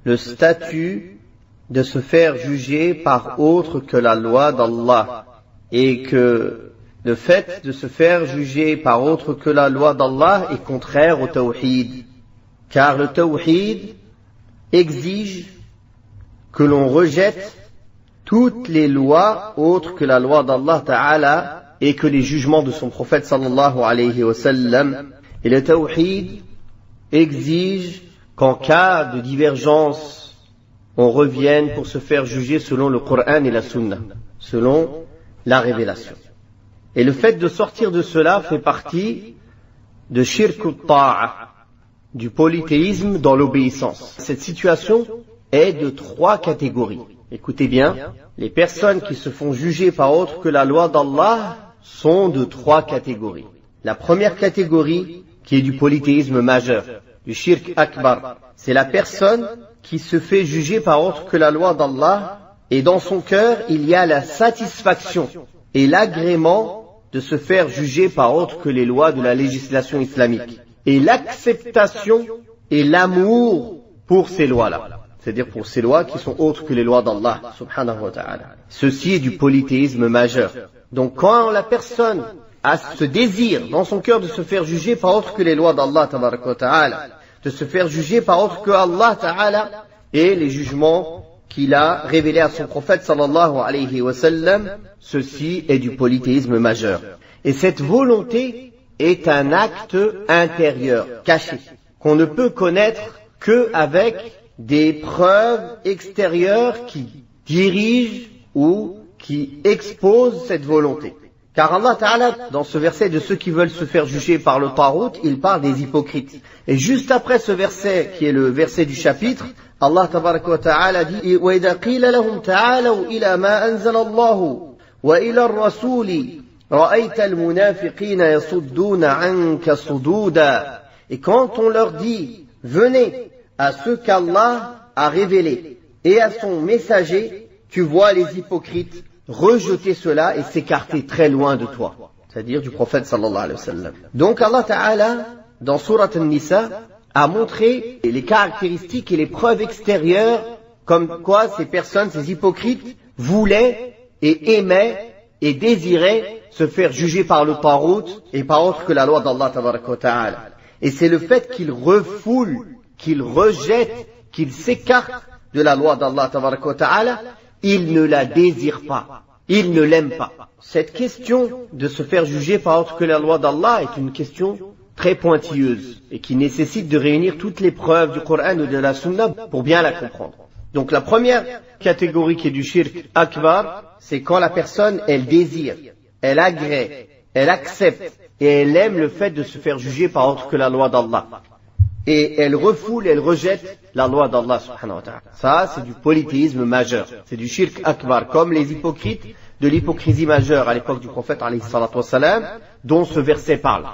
le statut de se faire juger par autre que la loi d'Allah, et que le fait de se faire juger par autre que la loi d'Allah est contraire au tawhid, car le tawhid exige que l'on rejette toutes les lois autres que la loi d'Allah Ta'ala et que les jugements de son prophète sallallahu alayhi wa sallam. Et le tawhid exige qu'en cas de divergence, on revienne pour se faire juger selon le Coran et la Sunna, selon la révélation. Et le fait de sortir de cela fait partie de shirk al-ta'a, du polythéisme dans l'obéissance. Cette situation est de 3 catégories. Écoutez bien, les personnes qui se font juger par autre que la loi d'Allah sont de 3 catégories. La première catégorie, qui est du polythéisme majeur, du shirk akbar, c'est la personne qui se fait juger par autre que la loi d'Allah, et dans son cœur il y a la satisfaction et l'agrément de se faire juger par autre que les lois de la législation islamique, et l'acceptation et l'amour pour ces lois-là, c'est-à-dire pour ces lois qui sont autres que les lois d'Allah subhanahu wa ta'ala. Ceci est du polythéisme majeur. Donc quand la personne a ce désir dans son cœur de se faire juger par autre que les lois d'Allah tabaraka wa ta'ala, de se faire juger par autre que Allah ta'ala et les jugements qu'il a révélés à son prophète sallallahu alayhi wa sallam, ceci est du polythéisme majeur. Et cette volonté est un acte intérieur, caché, qu'on ne peut connaître qu'avec des preuves extérieures qui dirigent ou qui exposent cette volonté. Car Allah Ta'ala, dans ce verset de ceux qui veulent se faire juger par le Tarout, il parle des hypocrites. Et juste après ce verset, qui est le verset du chapitre, Allah Tabaraka wa Ta'ala dit وَإِذَا قِيلَ لَهُمْ تَعَالَوْا إِلَى مَا أَنزَلَ اللَّهُ وَإِلَى الرَّسُولِ رَأَيْتَ الْمُنَافِقِينَ يَصُدُّونَ عَنْكَ صُدُودًا. Et quand on leur dit, venez à ce qu'Allah a révélé et à son messager, tu vois les hypocrites rejeter cela et s'écarter très loin de toi, c'est-à-dire du prophète sallallahu alayhi wa sallam. Donc Allah Ta'ala, dans Surat An-Nisa, a montré les caractéristiques et les preuves extérieures comme quoi ces personnes, ces hypocrites, voulaient et aimaient et désiraient se faire juger par le Tarout et par autre que la loi d'Allah Tabaraka wa Ta'ala. Et c'est le fait qu'ils refoulent, qu'ils rejettent, qu'ils s'écartent de la loi d'Allah Tabaraka wa Ta'ala, ils ne la désirent pas, ils ne l'aiment pas. Cette question de se faire juger par autre que la loi d'Allah est une question très pointilleuse et qui nécessite de réunir toutes les preuves du Coran ou de la Sunna pour bien la comprendre. Donc la première catégorie qui est du shirk akbar, c'est quand la personne, elle désire, elle agrée, elle accepte et elle aime le fait de se faire juger par autre que la loi d'Allah. Et elle refoule, elle rejette la loi d'Allah subhanahu wa ta'ala. Ça, c'est du polythéisme majeur. C'est du shirk akbar, comme les hypocrites de l'hypocrisie majeure à l'époque du prophète alayhi salatu wassalam, dont ce verset parle.